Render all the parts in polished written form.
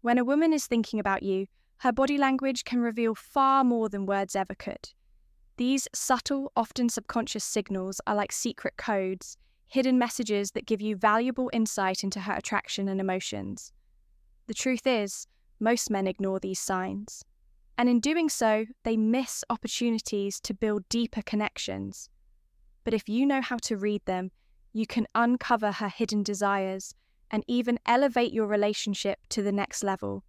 When a woman is thinking about you, her body language can reveal far more than words ever could. These subtle, often subconscious signals are like secret codes, hidden messages that give you valuable insight into her attraction and emotions. The truth is, most men ignore these signs. And in doing so, they miss opportunities to build deeper connections. But if you know how to read them, you can uncover her hidden desires and even elevate your relationship to the next level.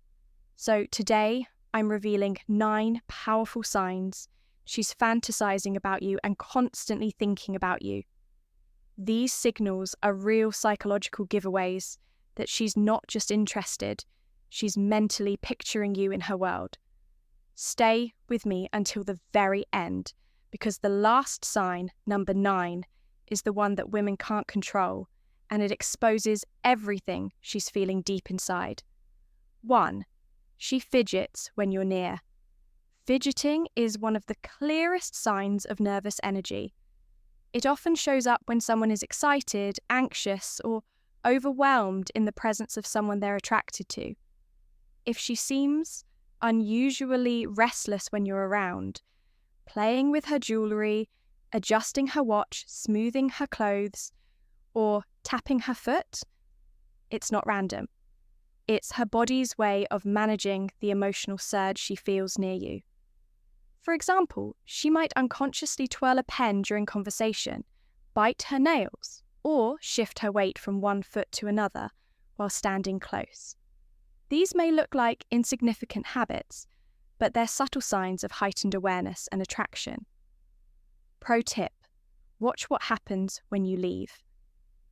So today, I'm revealing 9 powerful signs she's fantasizing about you and constantly thinking about you. These signals are real psychological giveaways that she's not just interested, she's mentally picturing you in her world. Stay with me until the very end, because the last sign, number 9, is the one that women can't control, and it exposes everything she's feeling deep inside. 1. She fidgets when you're near. Fidgeting is one of the clearest signs of nervous energy. It often shows up when someone is excited, anxious, or overwhelmed in the presence of someone they're attracted to. If she seems unusually restless when you're around, playing with her jewellery, adjusting her watch, smoothing her clothes, or tapping her foot, it's not random. It's her body's way of managing the emotional surge she feels near you. For example, she might unconsciously twirl a pen during conversation, bite her nails, or shift her weight from one foot to another while standing close. These may look like insignificant habits, but they're subtle signs of heightened awareness and attraction. Pro tip: watch what happens when you leave.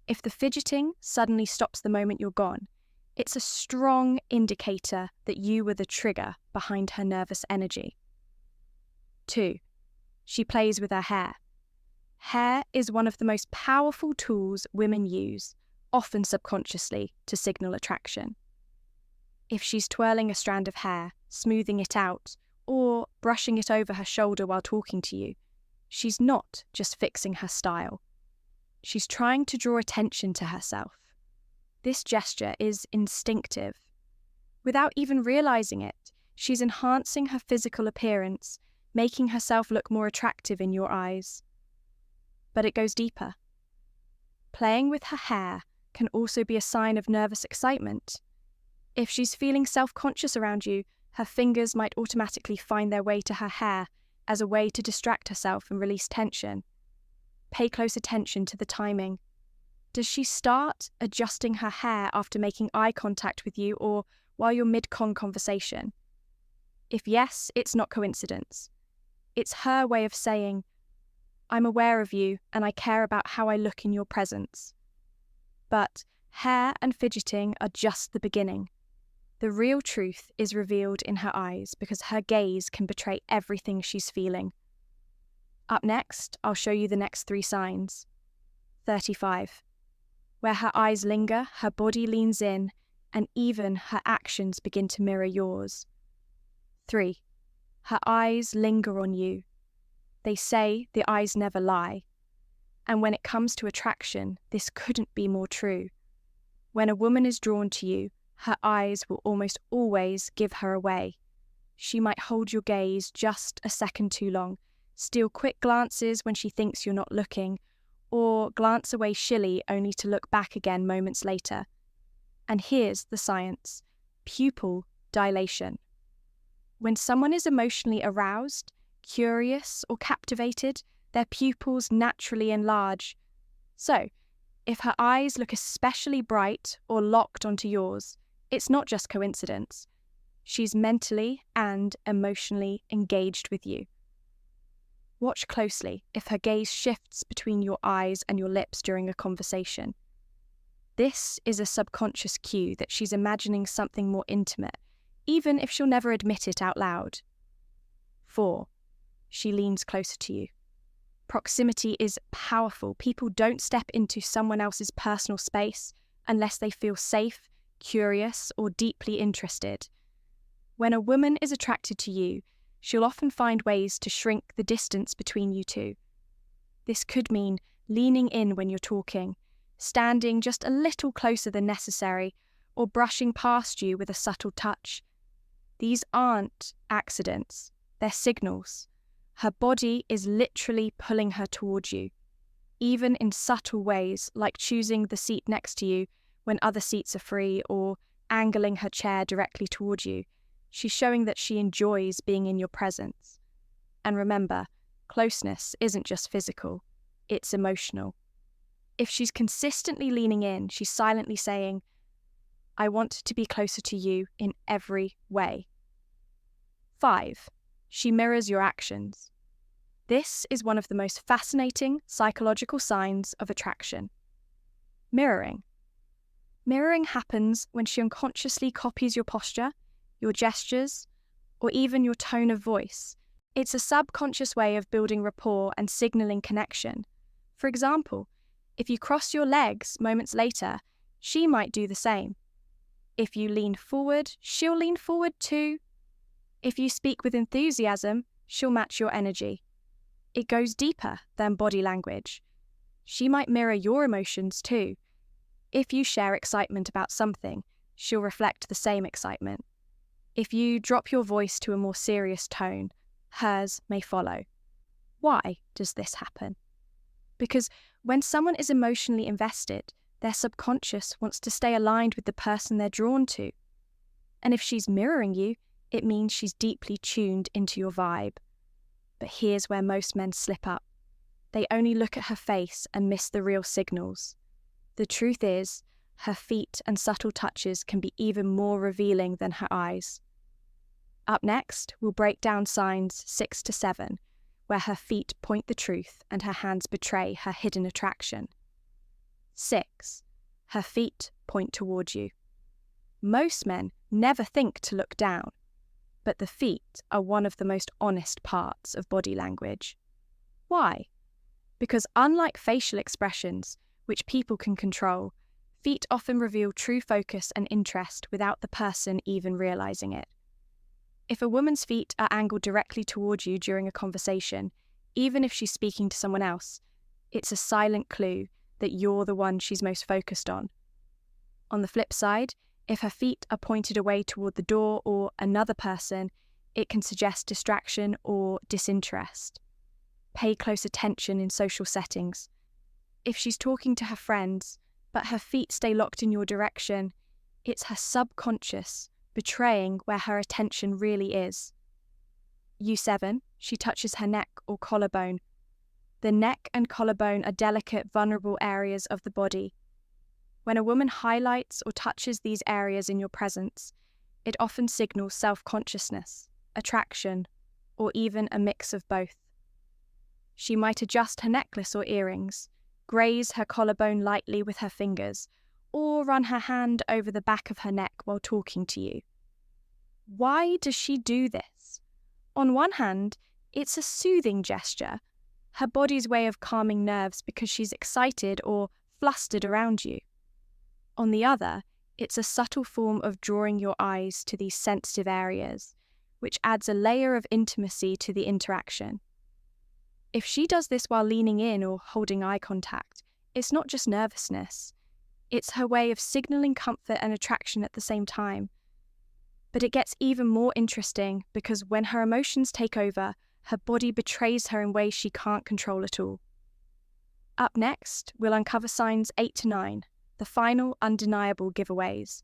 If the fidgeting suddenly stops the moment you're gone, it's a strong indicator that you were the trigger behind her nervous energy. 2. She plays with her hair. Hair is one of the most powerful tools women use, often subconsciously, to signal attraction. If she's twirling a strand of hair, smoothing it out, or brushing it over her shoulder while talking to you, she's not just fixing her style. She's trying to draw attention to herself. This gesture is instinctive. Without even realizing it, she's enhancing her physical appearance, making herself look more attractive in your eyes. But it goes deeper. Playing with her hair can also be a sign of nervous excitement. If she's feeling self-conscious around you, her fingers might automatically find their way to her hair as a way to distract herself and release tension. Pay close attention to the timing. Does she start adjusting her hair after making eye contact with you or while you're mid-con conversation? If yes, it's not coincidence. It's her way of saying, I'm aware of you and I care about how I look in your presence. But hair and fidgeting are just the beginning. The real truth is revealed in her eyes because her gaze can betray everything she's feeling. Up next, I'll show you the next 3 signs. 35. Where her eyes linger, her body leans in, and even her actions begin to mirror yours. 3. Her eyes linger on you. They say the eyes never lie. And when it comes to attraction, this couldn't be more true. When a woman is drawn to you, her eyes will almost always give her away. She might hold your gaze just a second too long, steal quick glances when she thinks you're not looking, or glance away shilly only to look back again moments later. And here's the science: pupil dilation. When someone is emotionally aroused, curious, or captivated, their pupils naturally enlarge. So, if her eyes look especially bright or locked onto yours, it's not just coincidence. She's mentally and emotionally engaged with you. Watch closely if her gaze shifts between your eyes and your lips during a conversation. This is a subconscious cue that she's imagining something more intimate, even if she'll never admit it out loud. 4. She leans closer to you. Proximity is powerful. People don't step into someone else's personal space unless they feel safe, curious, or deeply interested. When a woman is attracted to you, she'll often find ways to shrink the distance between you two. This could mean leaning in when you're talking, standing just a little closer than necessary, or brushing past you with a subtle touch. These aren't accidents, they're signals. Her body is literally pulling her towards you, even in subtle ways like choosing the seat next to you when other seats are free or angling her chair directly toward you. She's showing that she enjoys being in your presence. And remember, closeness isn't just physical, it's emotional. If she's consistently leaning in, she's silently saying, I want to be closer to you in every way. 5. She mirrors your actions. This is one of the most fascinating psychological signs of attraction. Mirroring. Mirroring happens when she unconsciously copies your posture, your gestures, or even your tone of voice. It's a subconscious way of building rapport and signaling connection. For example, if you cross your legs moments later, she might do the same. If you lean forward, she'll lean forward too. If you speak with enthusiasm, she'll match your energy. It goes deeper than body language. She might mirror your emotions too. If you share excitement about something, she'll reflect the same excitement. If you drop your voice to a more serious tone, hers may follow. Why does this happen? Because when someone is emotionally invested, their subconscious wants to stay aligned with the person they're drawn to. And if she's mirroring you, it means she's deeply tuned into your vibe. But here's where most men slip up. They only look at her face and miss the real signals. The truth is, her feet and subtle touches can be even more revealing than her eyes. Up next, we'll break down signs 6 to 7, where her feet point the truth and her hands betray her hidden attraction. 6. Her feet point towards you. Most men never think to look down, but the feet are one of the most honest parts of body language. Why? Because unlike facial expressions, which people can control, feet often reveal true focus and interest without the person even realizing it. If a woman's feet are angled directly towards you during a conversation, even if she's speaking to someone else, it's a silent clue that you're the one she's most focused on. On the flip side, if her feet are pointed away toward the door or another person, it can suggest distraction or disinterest. Pay close attention in social settings. If she's talking to her friends, but her feet stay locked in your direction, it's her subconscious betraying where her attention really is. U7, she touches her neck or collarbone. The neck and collarbone are delicate, vulnerable areas of the body. When a woman highlights or touches these areas in your presence, it often signals self-consciousness, attraction, or even a mix of both. She might adjust her necklace or earrings, graze her collarbone lightly with her fingers, or run her hand over the back of her neck while talking to you. Why does she do this? On one hand, it's a soothing gesture, her body's way of calming nerves because she's excited or flustered around you. On the other, it's a subtle form of drawing your eyes to these sensitive areas, which adds a layer of intimacy to the interaction. If she does this while leaning in or holding eye contact, it's not just nervousness. It's her way of signaling comfort and attraction at the same time. But it gets even more interesting because when her emotions take over, her body betrays her in ways she can't control at all. Up next, we'll uncover signs 8 to 9, the final undeniable giveaways.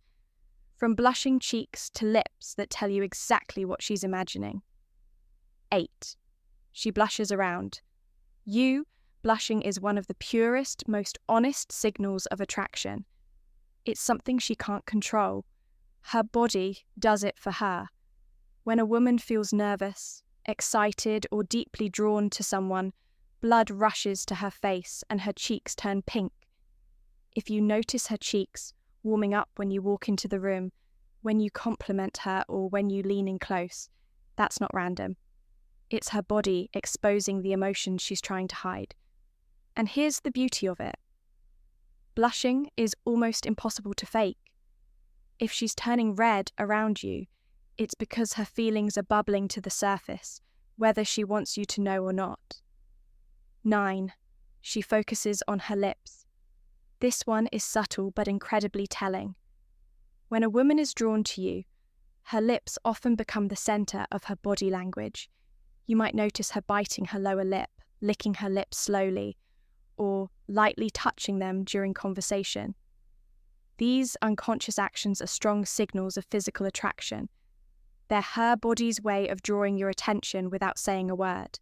From blushing cheeks to lips that tell you exactly what she's imagining. 8. She blushes around. Blushing is one of the purest, most honest signals of attraction. It's something she can't control. Her body does it for her. When a woman feels nervous, excited, or deeply drawn to someone, blood rushes to her face and her cheeks turn pink. If you notice her cheeks warming up when you walk into the room, when you compliment her, or when you lean in close, that's not random. It's her body exposing the emotions she's trying to hide. And here's the beauty of it. Blushing is almost impossible to fake. If she's turning red around you, it's because her feelings are bubbling to the surface, whether she wants you to know or not. 9. She focuses on her lips. This one is subtle but incredibly telling. When a woman is drawn to you, her lips often become the center of her body language. You might notice her biting her lower lip, licking her lips slowly, or lightly touching them during conversation. These unconscious actions are strong signals of physical attraction. They're her body's way of drawing your attention without saying a word.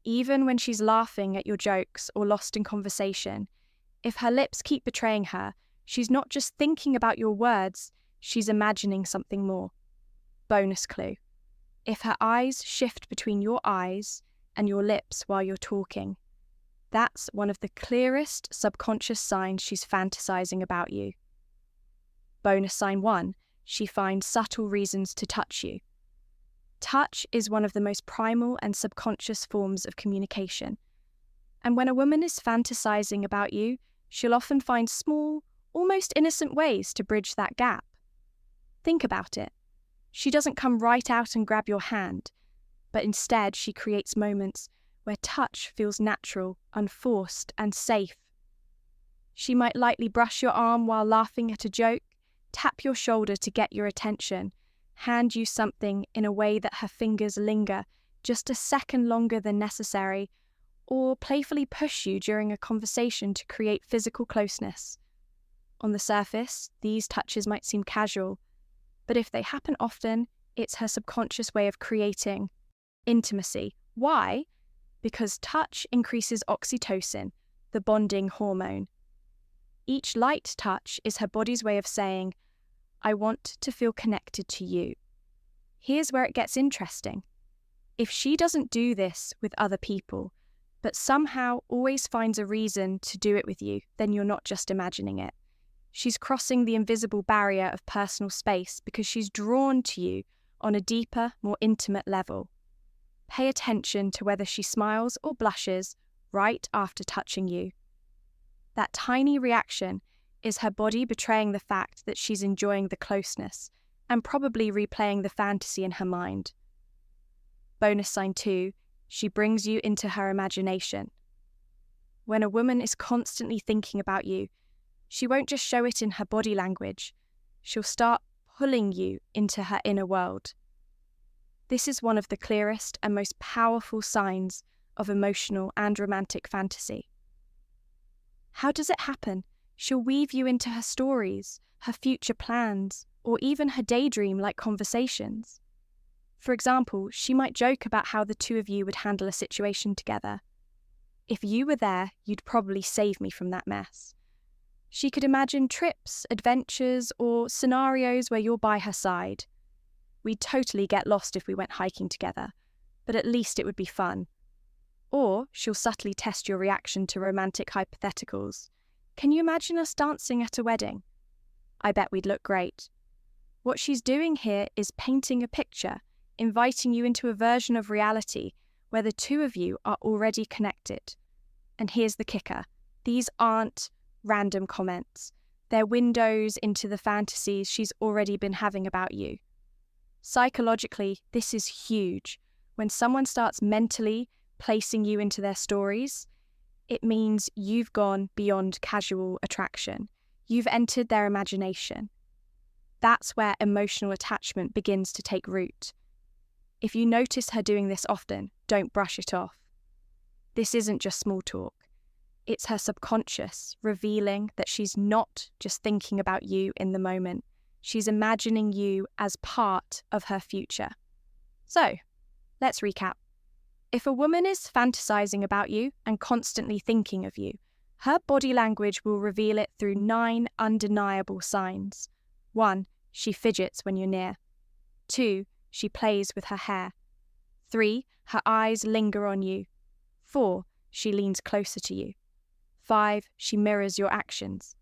Even when she's laughing at your jokes or lost in conversation, if her lips keep betraying her, she's not just thinking about your words, she's imagining something more. Bonus clue. If her eyes shift between your eyes and your lips while you're talking, that's one of the clearest subconscious signs she's fantasizing about you. Bonus sign 1. She finds subtle reasons to touch you. Touch is one of the most primal and subconscious forms of communication. And when a woman is fantasizing about you, she'll often find small, almost innocent ways to bridge that gap. Think about it. She doesn't come right out and grab your hand, but instead she creates moments where touch feels natural, unforced, and safe. She might lightly brush your arm while laughing at a joke, tap your shoulder to get your attention, hand you something in a way that her fingers linger just a second longer than necessary, or playfully push you during a conversation to create physical closeness. On the surface, these touches might seem casual, but if they happen often, it's her subconscious way of creating intimacy. Why? Because touch increases oxytocin, the bonding hormone. Each light touch is her body's way of saying, I want to feel connected to you. Here's where it gets interesting. If she doesn't do this with other people, but somehow always finds a reason to do it with you, then you're not just imagining it. She's crossing the invisible barrier of personal space because she's drawn to you on a deeper, more intimate level. Pay attention to whether she smiles or blushes right after touching you. That tiny reaction is her body betraying the fact that she's enjoying the closeness and probably replaying the fantasy in her mind. Bonus sign 2, she brings you into her imagination. When a woman is constantly thinking about you, she won't just show it in her body language. She'll start pulling you into her inner world. This is one of the clearest and most powerful signs of emotional and romantic fantasy. How does it happen? She'll weave you into her stories, her future plans, or even her daydream-like conversations. For example, she might joke about how the two of you would handle a situation together. If you were there, you'd probably save me from that mess. She could imagine trips, adventures, or scenarios where you're by her side. We'd totally get lost if we went hiking together, but at least it would be fun. Or she'll subtly test your reaction to romantic hypotheticals. Can you imagine us dancing at a wedding? I bet we'd look great. What she's doing here is painting a picture, inviting you into a version of reality where the two of you are already connected. And here's the kicker. These aren't random comments. They're windows into the fantasies she's already been having about you. Psychologically, this is huge. When someone starts mentally placing you into their stories, it means you've gone beyond casual attraction. You've entered their imagination. That's where emotional attachment begins to take root. If you notice her doing this often, don't brush it off. This isn't just small talk. It's her subconscious revealing that she's not just thinking about you in the moment. She's imagining you as part of her future. So, let's recap. If a woman is fantasizing about you and constantly thinking of you, her body language will reveal it through 9 undeniable signs. 1. She fidgets when you're near. 2. She plays with her hair. 3. Her eyes linger on you. 4. She leans closer to you. 5. She mirrors your actions.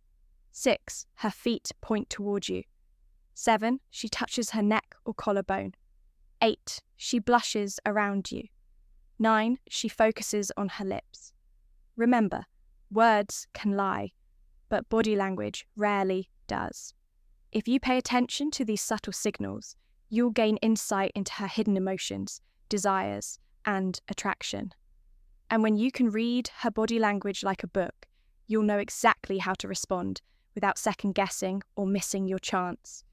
6. Her feet point toward you. 7. She touches her neck or collarbone. 8. She blushes around you. 9. She focuses on her lips. Remember, words can lie, but body language rarely does. If you pay attention to these subtle signals, you'll gain insight into her hidden emotions, desires, and attraction. And when you can read her body language like a book, you'll know exactly how to respond without second guessing or missing your chance.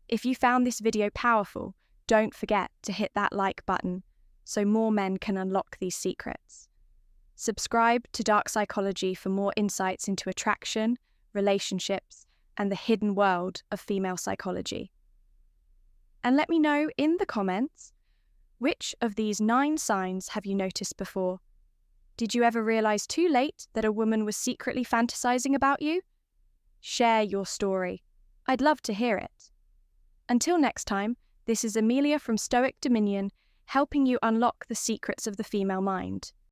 If you found this video powerful, don't forget to hit that like button so more men can unlock these secrets. Subscribe to Dark Psychology for more insights into attraction, relationships, and the hidden world of female psychology. And let me know in the comments, which of these 9 signs have you noticed before? Did you ever realize too late that a woman was secretly fantasizing about you? Share your story. I'd love to hear it. Until next time, this is Amelia from Stoic Dominion, helping you unlock the secrets of the female mind.